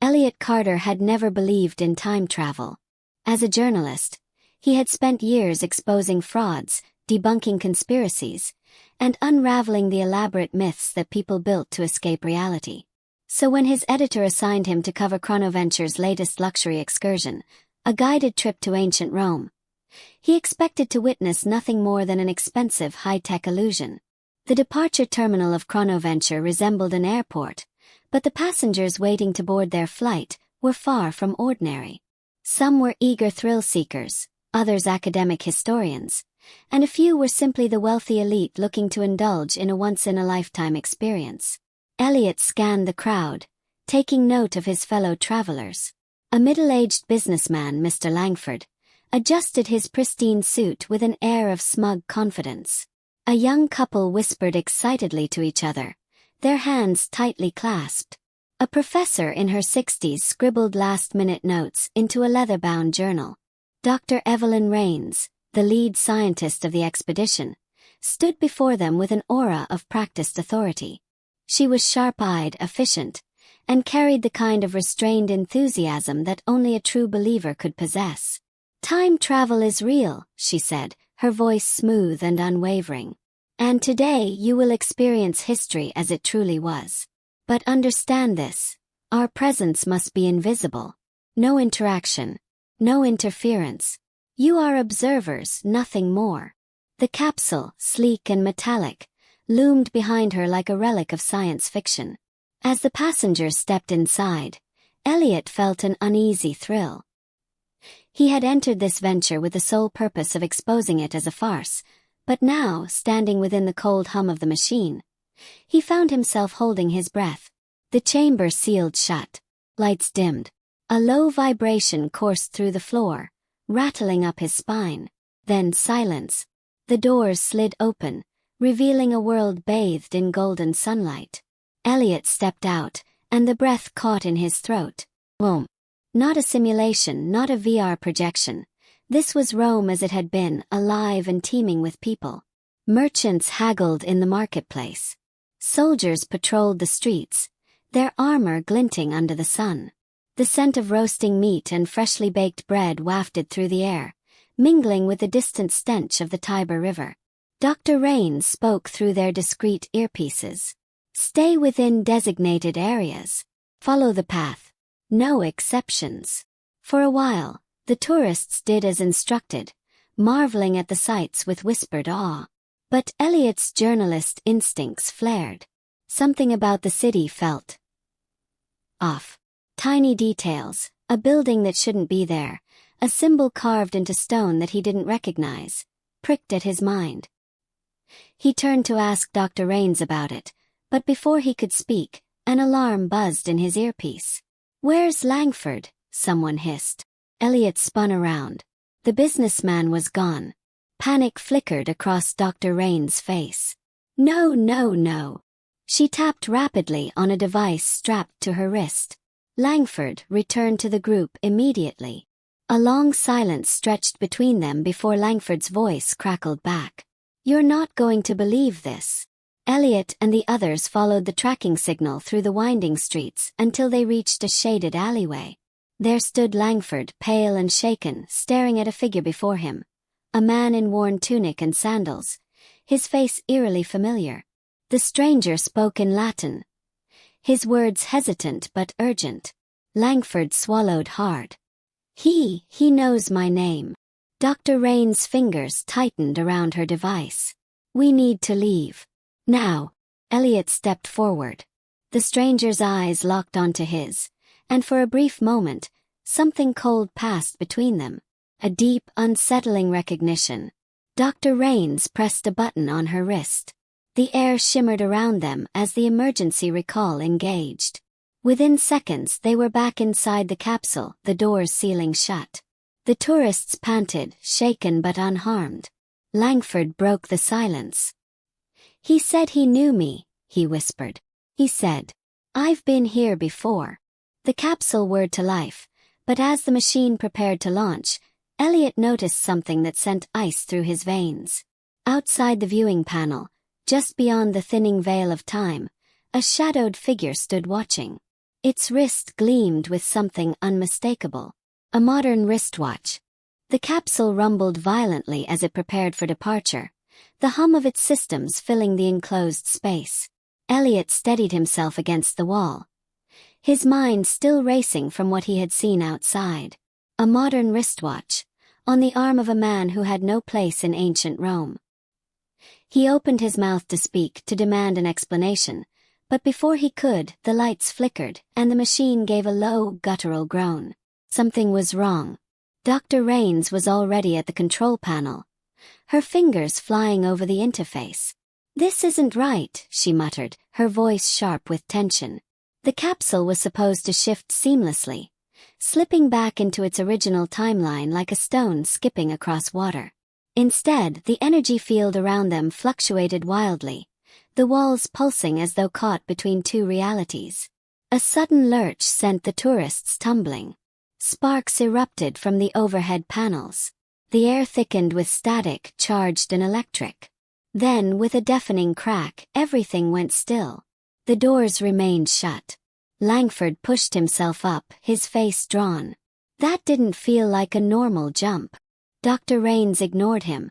Elliot Carter had never believed in time travel. As a journalist, he had spent years exposing frauds, debunking conspiracies, and unraveling the elaborate myths that people built to escape reality. So when his editor assigned him to cover Chronoventure's latest luxury excursion, a guided trip to ancient Rome, he expected to witness nothing more than an expensive high-tech illusion. The departure terminal of Chronoventure resembled an airport, but the passengers waiting to board their flight were far from ordinary. Some were eager thrill-seekers, others academic historians, and a few were simply the wealthy elite looking to indulge in a once-in-a-lifetime experience. Elliot scanned the crowd, taking note of his fellow travelers. A middle-aged businessman, Mr. Langford, adjusted his pristine suit with an air of smug confidence. A young couple whispered excitedly to each other, their hands tightly clasped. A professor in her 60s scribbled last-minute notes into a leather-bound journal. Dr. Evelyn Rains, the lead scientist of the expedition, stood before them with an aura of practiced authority. She was sharp-eyed, efficient, and carried the kind of restrained enthusiasm that only a true believer could possess. "Time travel is real," she said, her voice smooth and unwavering. "And today you will experience history as it truly was. But understand this, our presence must be invisible. No interaction, no interference. You are observers, nothing more." The capsule, sleek and metallic, loomed behind her like a relic of science fiction. As the passengers stepped inside, Elliot felt an uneasy thrill. He had entered this venture with the sole purpose of exposing it as a farce, but now, standing within the cold hum of the machine, he found himself holding his breath. The chamber sealed shut. Lights dimmed. A low vibration coursed through the floor, rattling up his spine. Then silence. The doors slid open, revealing a world bathed in golden sunlight. Elliot stepped out, and the breath caught in his throat. Boom. Not a simulation, not a VR projection. This was Rome as it had been, alive and teeming with people. Merchants haggled in the marketplace. Soldiers patrolled the streets, their armor glinting under the sun. The scent of roasting meat and freshly baked bread wafted through the air, mingling with the distant stench of the Tiber River. Dr. Rains spoke through their discreet earpieces. "Stay within designated areas. Follow the path. No exceptions." For a while, the tourists did as instructed, marveling at the sights with whispered awe. But Elliot's journalist instincts flared. Something about the city felt off. Tiny details, a building that shouldn't be there, a symbol carved into stone that he didn't recognize, pricked at his mind. He turned to ask Dr. Rains about it, but before he could speak, an alarm buzzed in his earpiece. "Where's Langford?" someone hissed. Elliot spun around. The businessman was gone. Panic flickered across Dr. Rains' face. "No, no, no." She tapped rapidly on a device strapped to her wrist. Langford returned to the group immediately. A long silence stretched between them before Langford's voice crackled back. "You're not going to believe this." Elliot and the others followed the tracking signal through the winding streets until they reached a shaded alleyway. There stood Langford, pale and shaken, staring at a figure before him. A man in worn tunic and sandals, his face eerily familiar. The stranger spoke in Latin, his words hesitant but urgent. Langford swallowed hard. He knows my name." Dr. Rains' fingers tightened around her device. "We need to leave. Now." Elliot stepped forward. The stranger's eyes locked onto his, and for a brief moment, something cold passed between them. A deep, unsettling recognition. Dr. Rains pressed a button on her wrist. The air shimmered around them as the emergency recall engaged. Within seconds they were back inside the capsule, the doors sealing shut. The tourists panted, shaken but unharmed. Langford broke the silence. "He said he knew me," he whispered. "He said, I've been here before." The capsule whirred to life, but as the machine prepared to launch, Elliot noticed something that sent ice through his veins. Outside the viewing panel, just beyond the thinning veil of time, a shadowed figure stood watching. Its wrist gleamed with something unmistakable. A modern wristwatch. The capsule rumbled violently as it prepared for departure, the hum of its systems filling the enclosed space. Elliot steadied himself against the wall, his mind still racing from what he had seen outside. A modern wristwatch, on the arm of a man who had no place in ancient Rome. He opened his mouth to speak, to demand an explanation, but before he could, the lights flickered, and the machine gave a low, guttural groan. Something was wrong. Dr. Rains was already at the control panel, her fingers flying over the interface. "This isn't right," she muttered, her voice sharp with tension. The capsule was supposed to shift seamlessly, slipping back into its original timeline like a stone skipping across water. Instead, the energy field around them fluctuated wildly, the walls pulsing as though caught between two realities. A sudden lurch sent the tourists tumbling. Sparks erupted from the overhead panels. The air thickened with static, charged and electric. Then, with a deafening crack, everything went still. The doors remained shut. Langford pushed himself up, his face drawn. That didn't feel like a normal jump. Dr. Rains ignored him,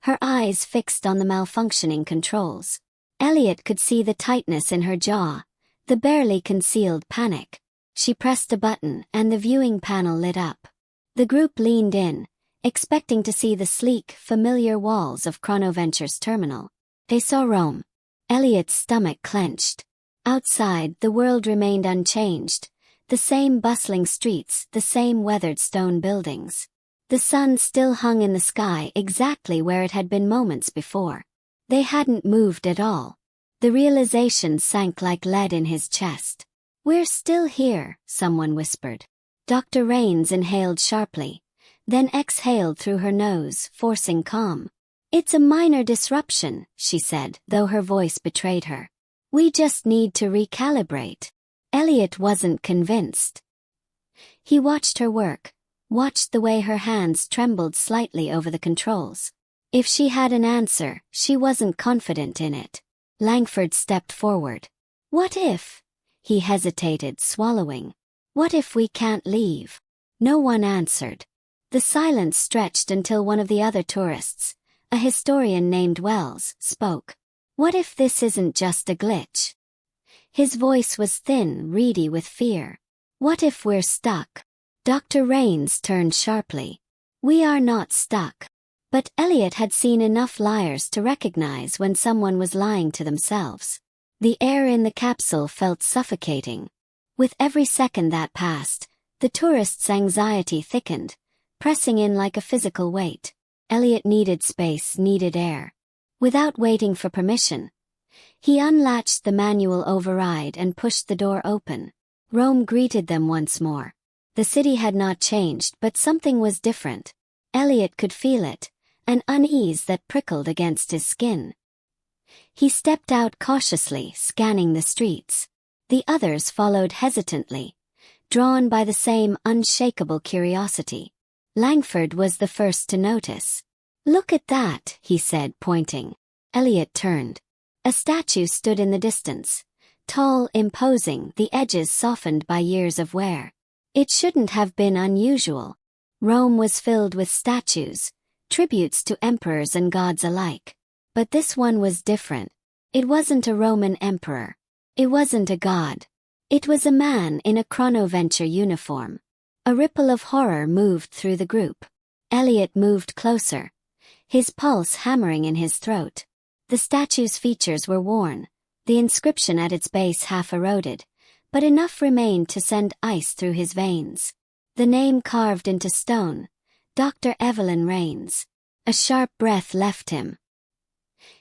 her eyes fixed on the malfunctioning controls. Elliot could see the tightness in her jaw, the barely concealed panic. She pressed a button and the viewing panel lit up. The group leaned in, expecting to see the sleek, familiar walls of Chronoventure's terminal. They saw Rome. Elliot's stomach clenched. Outside, the world remained unchanged. The same bustling streets, the same weathered stone buildings. The sun still hung in the sky exactly where it had been moments before. They hadn't moved at all. The realization sank like lead in his chest. "We're still here," someone whispered. Dr. Rains inhaled sharply, then exhaled through her nose, forcing calm. "It's a minor disruption," she said, though her voice betrayed her. "We just need to recalibrate." Elliot wasn't convinced. He watched her work, watched the way her hands trembled slightly over the controls. If she had an answer, she wasn't confident in it. Langford stepped forward. "What if?" He hesitated, swallowing. "What if we can't leave?" No one answered. The silence stretched until one of the other tourists, a historian named Wells, spoke. "What if this isn't just a glitch?" His voice was thin, reedy with fear. "What if we're stuck?" Dr. Rains turned sharply. "We are not stuck." But Elliot had seen enough liars to recognize when someone was lying to themselves. The air in the capsule felt suffocating. With every second that passed, the tourist's anxiety thickened, pressing in like a physical weight. Elliot needed space, needed air. Without waiting for permission, he unlatched the manual override and pushed the door open. Rome greeted them once more. The city had not changed, but something was different. Elliot could feel it, an unease that prickled against his skin. He stepped out cautiously, scanning the streets. The others followed hesitantly, drawn by the same unshakable curiosity. Langford was the first to notice. "Look at that," he said, pointing. Elliot turned. A statue stood in the distance, tall, imposing, the edges softened by years of wear. It shouldn't have been unusual. Rome was filled with statues, tributes to emperors and gods alike. But this one was different. It wasn't a Roman emperor. It wasn't a god. It was a man in a Chronoventure uniform. A ripple of horror moved through the group. Elliot moved closer, his pulse hammering in his throat. The statue's features were worn, the inscription at its base half eroded, but enough remained to send ice through his veins. The name carved into stone, Dr. Evelyn Rains. A sharp breath left him.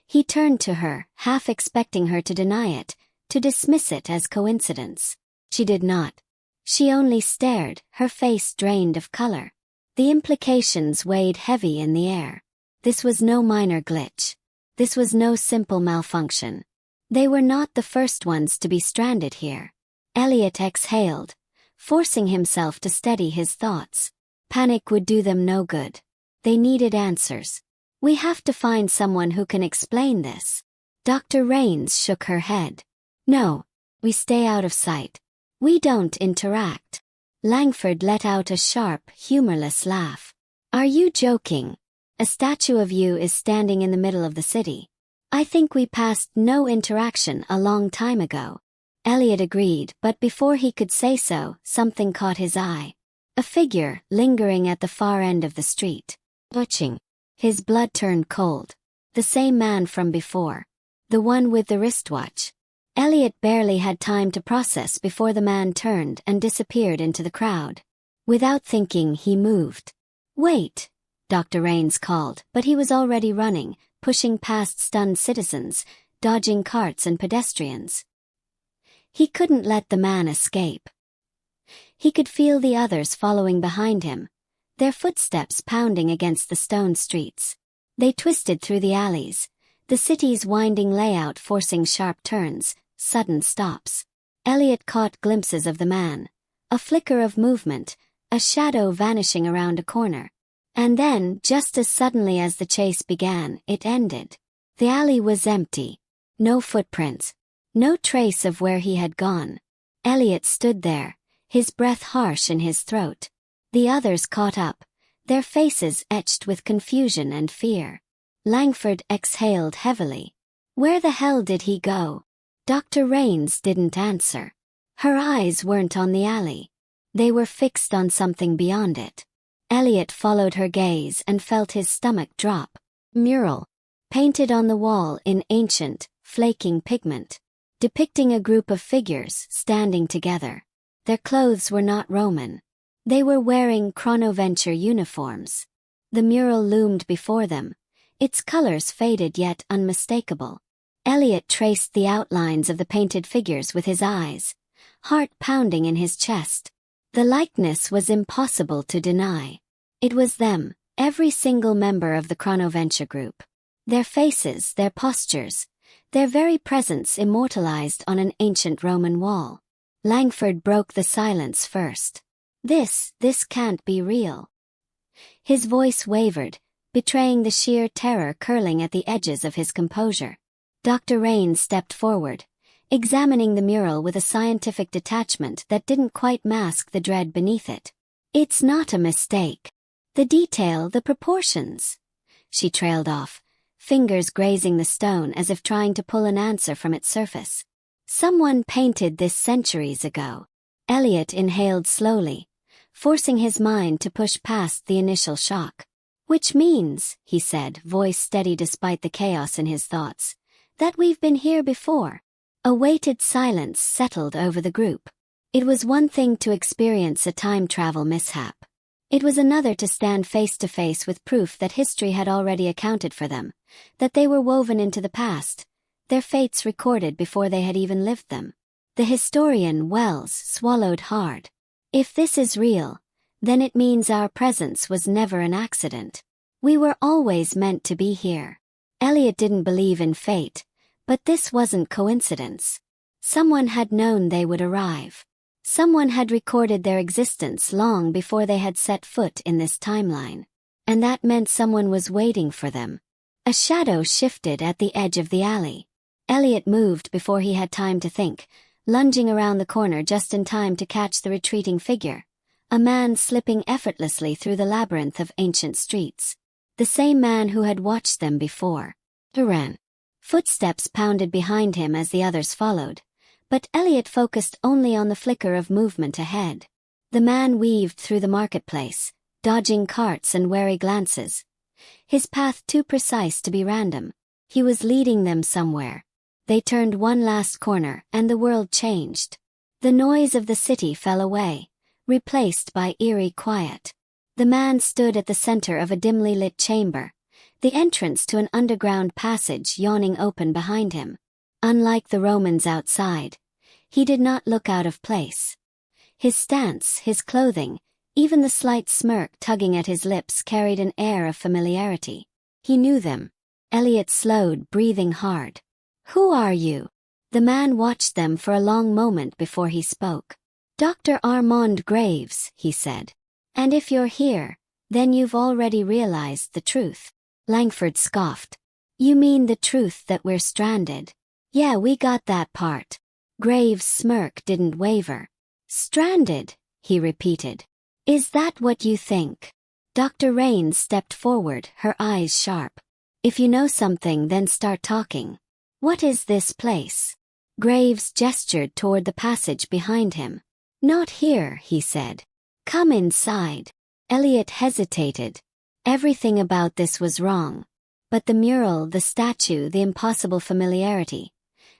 He turned to her, half expecting her to deny it, to dismiss it as coincidence. She did not. She only stared, her face drained of color. The implications weighed heavy in the air. This was no minor glitch. This was no simple malfunction. They were not the first ones to be stranded here. Elliot exhaled, forcing himself to steady his thoughts. Panic would do them no good. They needed answers. "We have to find someone who can explain this." Dr. Rains shook her head. "No. We stay out of sight. We don't interact. Langford let out a sharp, humorless laugh. Are you joking? A statue of you is standing in the middle of the city. I think we passed no interaction a long time ago. Elliot agreed, but before he could say so, something caught his eye. A figure lingering at the far end of the street. Watching. His blood turned cold. The same man from before. The one with the wristwatch. Elliot barely had time to process before the man turned and disappeared into the crowd. Without thinking, he moved. Wait, Dr. Rains called, but he was already running, pushing past stunned citizens, dodging carts and pedestrians. He couldn't let the man escape. He could feel the others following behind him, their footsteps pounding against the stone streets. They twisted through the alleys, the city's winding layout forcing sharp turns, sudden stops. Elliot caught glimpses of the man, a flicker of movement, a shadow vanishing around a corner. And then, just as suddenly as the chase began, it ended. The alley was empty. No footprints. No trace of where he had gone. Elliot stood there, his breath harsh in his throat. The others caught up, their faces etched with confusion and fear. Langford exhaled heavily. Where the hell did he go? Dr. Rains didn't answer. Her eyes weren't on the alley. They were fixed on something beyond it. Elliot followed her gaze and felt his stomach drop. Mural. Painted on the wall in ancient, flaking pigment. Depicting a group of figures standing together. Their clothes were not Roman. They were wearing Chronoventure uniforms. The mural loomed before them, its colors faded yet unmistakable. Elliot traced the outlines of the painted figures with his eyes, heart pounding in his chest. The likeness was impossible to deny. It was them, every single member of the Chronoventure group. Their faces, their postures, their very presence immortalized on an ancient Roman wall. Langford broke the silence first. This can't be real. His voice wavered, betraying the sheer terror curling at the edges of his composure. Dr. Rains stepped forward, examining the mural with a scientific detachment that didn't quite mask the dread beneath it. It's not a mistake. The detail, the proportions. She trailed off, fingers grazing the stone as if trying to pull an answer from its surface. Someone painted this centuries ago. Elliot inhaled slowly, forcing his mind to push past the initial shock. Which means, he said, voice steady despite the chaos in his thoughts, that we've been here before. A weighted silence settled over the group. It was one thing to experience a time travel mishap. It was another to stand face to face with proof that history had already accounted for them, that they were woven into the past, their fates recorded before they had even lived them. The historian Wells swallowed hard. If this is real, then it means our presence was never an accident. We were always meant to be here. Elliot didn't believe in fate, but this wasn't coincidence. Someone had known they would arrive. Someone had recorded their existence long before they had set foot in this timeline. And that meant someone was waiting for them. A shadow shifted at the edge of the alley. Elliot moved before he had time to think, lunging around the corner just in time to catch the retreating figure. A man slipping effortlessly through the labyrinth of ancient streets. The same man who had watched them before. Duran. Footsteps pounded behind him as the others followed, but Elliot focused only on the flicker of movement ahead. The man weaved through the marketplace, dodging carts and wary glances. His path too precise to be random. He was leading them somewhere. They turned one last corner and the world changed. The noise of the city fell away, replaced by eerie quiet. The man stood at the center of a dimly lit chamber, the entrance to an underground passage yawning open behind him. Unlike the Romans outside, he did not look out of place. His stance, his clothing, even the slight smirk tugging at his lips carried an air of familiarity. He knew them. Elliot slowed, breathing hard. Who are you? The man watched them for a long moment before he spoke. Dr. Armand Graves, he said. And if you're here, then you've already realized the truth. Langford scoffed. You mean the truth that we're stranded? Yeah, we got that part. Graves' smirk didn't waver. Stranded, he repeated. Is that what you think? Dr. Rains stepped forward, her eyes sharp. If you know something, then start talking. What is this place? Graves gestured toward the passage behind him. Not here, he said. Come inside. Elliot hesitated. Everything about this was wrong. But the mural, the statue, the impossible familiarity.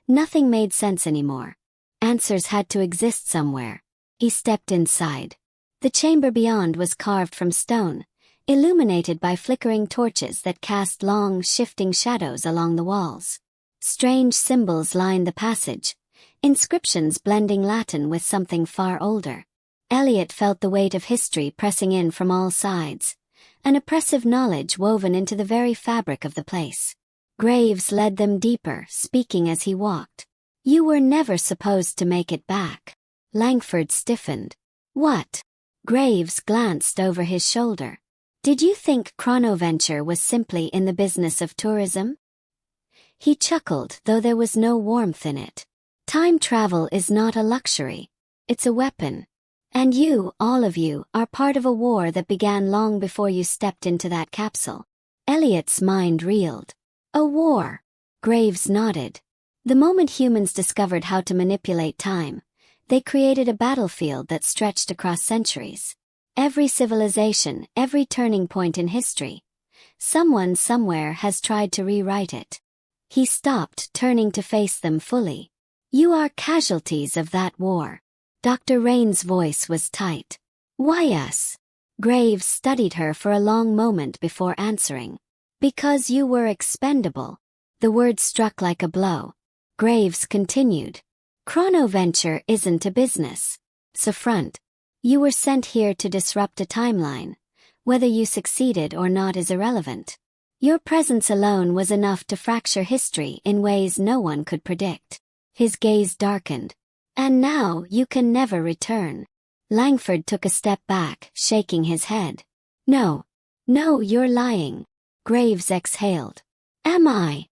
Nothing made sense anymore. Answers had to exist somewhere. He stepped inside. The chamber beyond was carved from stone, illuminated by flickering torches that cast long, shifting shadows along the walls. Strange symbols lined the passage, inscriptions blending Latin with something far older. Elliot felt the weight of history pressing in from all sides, an oppressive knowledge woven into the very fabric of the place. Graves led them deeper, speaking as he walked. You were never supposed to make it back. Langford stiffened. What? Graves glanced over his shoulder. Did you think Chronoventure was simply in the business of tourism? He chuckled, though there was no warmth in it. Time travel is not a luxury. It's a weapon. And you, all of you, are part of a war that began long before you stepped into that capsule. Elliot's mind reeled. A war. Graves nodded. The moment humans discovered how to manipulate time, they created a battlefield that stretched across centuries. Every civilization, every turning point in history. Someone somewhere has tried to rewrite it. He stopped, turning to face them fully. You are casualties of that war. Dr. Rain's voice was tight. Why us? Graves studied her for a long moment before answering. Because you were expendable. The word struck like a blow. Graves continued. Chronoventure isn't a business. It's a front. You were sent here to disrupt a timeline. Whether you succeeded or not is irrelevant. Your presence alone was enough to fracture history in ways no one could predict. His gaze darkened. And now you can never return. Langford took a step back, shaking his head. No. No, you're lying. Graves exhaled. Am I?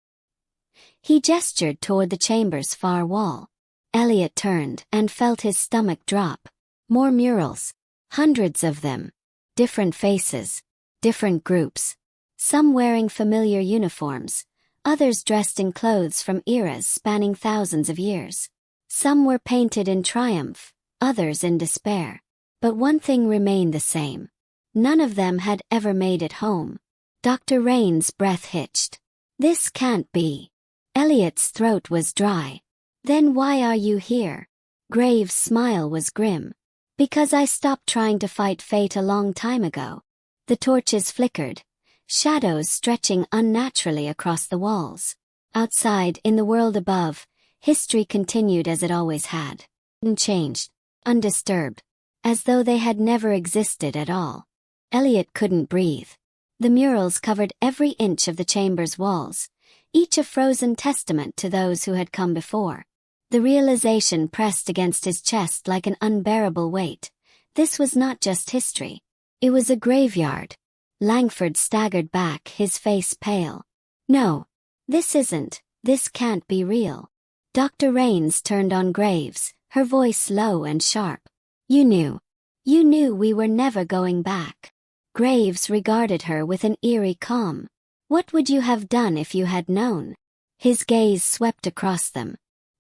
He gestured toward the chamber's far wall. Elliot turned and felt his stomach drop. More murals. Hundreds of them. Different faces. Different groups. Some wearing familiar uniforms. Others dressed in clothes from eras spanning thousands of years. Some were painted in triumph, others in despair. But one thing remained the same. None of them had ever made it home. Dr. Rain's breath hitched. This can't be. Elliot's throat was dry. Then why are you here? Graves' smile was grim. Because I stopped trying to fight fate a long time ago. The torches flickered, shadows stretching unnaturally across the walls. Outside, in the world above, history continued as it always had. Unchanged, undisturbed, as though they had never existed at all. Elliot couldn't breathe. The murals covered every inch of the chamber's walls, each a frozen testament to those who had come before. The realization pressed against his chest like an unbearable weight. This was not just history. It was a graveyard. Langford staggered back, his face pale. No. This can't be real. Dr. Rains turned on Graves, her voice low and sharp. You knew. You knew we were never going back. Graves regarded her with an eerie calm. What would you have done if you had known? His gaze swept across them.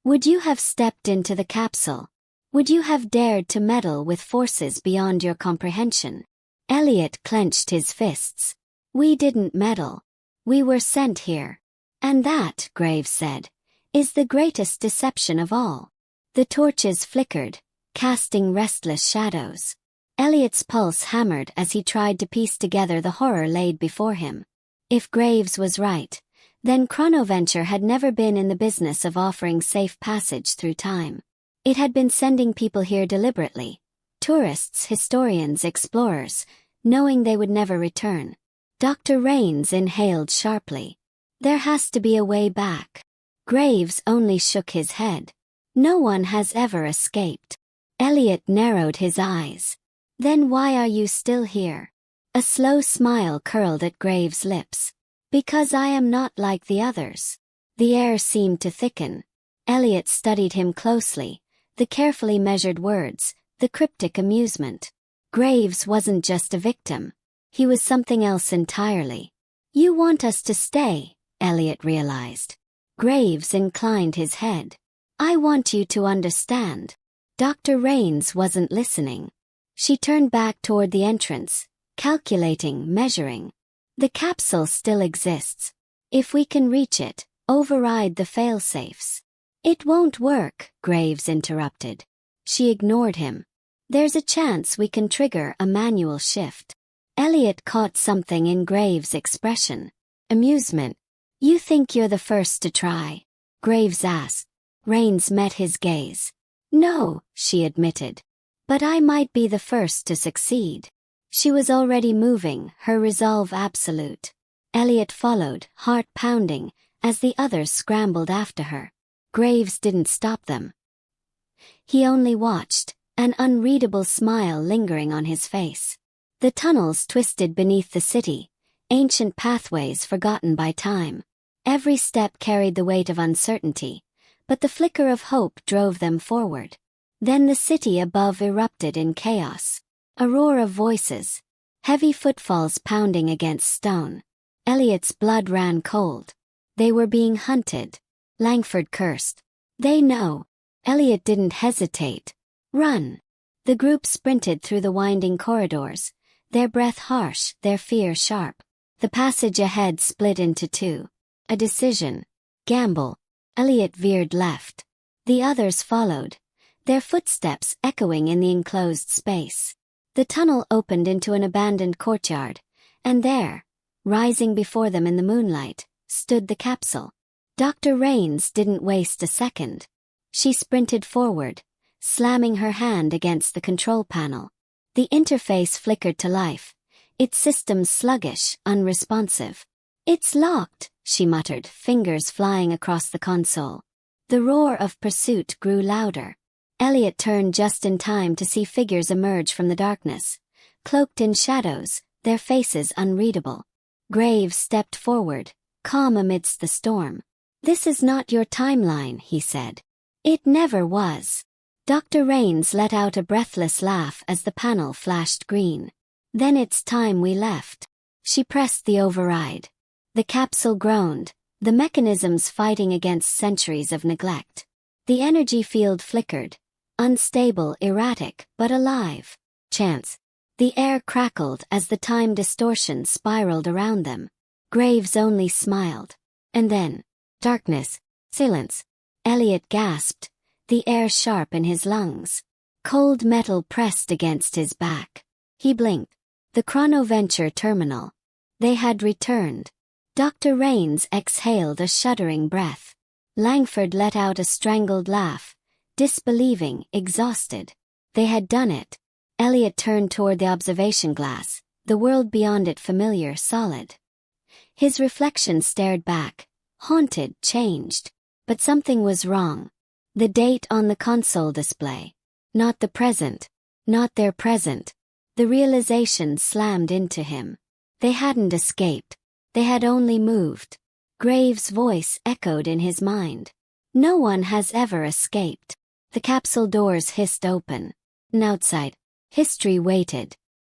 Would you have stepped into the capsule? Would you have dared to meddle with forces beyond your comprehension? Elliot clenched his fists. We didn't meddle. We were sent here. And that, Graves said, is the greatest deception of all. The torches flickered, casting restless shadows. Elliot's pulse hammered as he tried to piece together the horror laid before him. If Graves was right, then Chronoventure had never been in the business of offering safe passage through time. It had been sending people here deliberately. Tourists, historians, explorers, knowing they would never return. Dr. Rains inhaled sharply. There has to be a way back. Graves only shook his head. No one has ever escaped. Elliot narrowed his eyes. Then why are you still here? A slow smile curled at Graves' lips. Because I am not like the others. The air seemed to thicken. Elliot studied him closely, the carefully measured words, the cryptic amusement. Graves wasn't just a victim. He was something else entirely. "You want us to stay," Elliot realized. Graves inclined his head. "I want you to understand." Dr. Rains wasn't listening. She turned back toward the entrance, calculating, measuring. "The capsule still exists. If we can reach it, override the failsafes." "It won't work," Graves interrupted. She ignored him. "There's a chance we can trigger a manual shift." Elliot caught something in Graves' expression. Amusement. "You think you're the first to try?" Graves asked. Rains met his gaze. "No," she admitted. "But I might be the first to succeed." She was already moving, her resolve absolute. Elliot followed, heart pounding, as the others scrambled after her. Graves didn't stop them. He only watched, an unreadable smile lingering on his face. The tunnels twisted beneath the city, ancient pathways forgotten by time. Every step carried the weight of uncertainty, but the flicker of hope drove them forward. Then the city above erupted in chaos. A roar of voices. Heavy footfalls pounding against stone. Elliot's blood ran cold. They were being hunted. Langford cursed. "They know." Elliot didn't hesitate. "Run." The group sprinted through the winding corridors, their breath harsh, their fear sharp. The passage ahead split into two. A decision. Gamble. Elliot veered left. The others followed, their footsteps echoing in the enclosed space. The tunnel opened into an abandoned courtyard, and there, rising before them in the moonlight, stood the capsule. Dr. Rains didn't waste a second. She sprinted forward, slamming her hand against the control panel. The interface flickered to life, its systems sluggish, unresponsive. "It's locked," she muttered, fingers flying across the console. The roar of pursuit grew louder. Elliot turned just in time to see figures emerge from the darkness, cloaked in shadows, their faces unreadable. Graves stepped forward, calm amidst the storm. "This is not your timeline," he said. "It never was." Dr. Rains let out a breathless laugh as the panel flashed green. "Then it's time we left." She pressed the override. The capsule groaned, the mechanisms fighting against centuries of neglect. The energy field flickered, unstable, erratic, but alive. Chance. The air crackled as the time distortion spiraled around them. Graves only smiled. And then, darkness, silence. Elliot gasped, the air sharp in his lungs. Cold metal pressed against his back. He blinked. The Chronoventure terminal. They had returned. Dr. Rains exhaled a shuddering breath. Langford let out a strangled laugh, disbelieving, exhausted. They had done it. Elliot turned toward the observation glass, the world beyond it familiar, solid. His reflection stared back, haunted, changed. But something was wrong. The date on the console display. Not the present. Not their present. The realization slammed into him. They hadn't escaped. They had only moved. Graves' voice echoed in his mind. "No one has ever escaped." The capsule doors hissed open. And outside, history waited.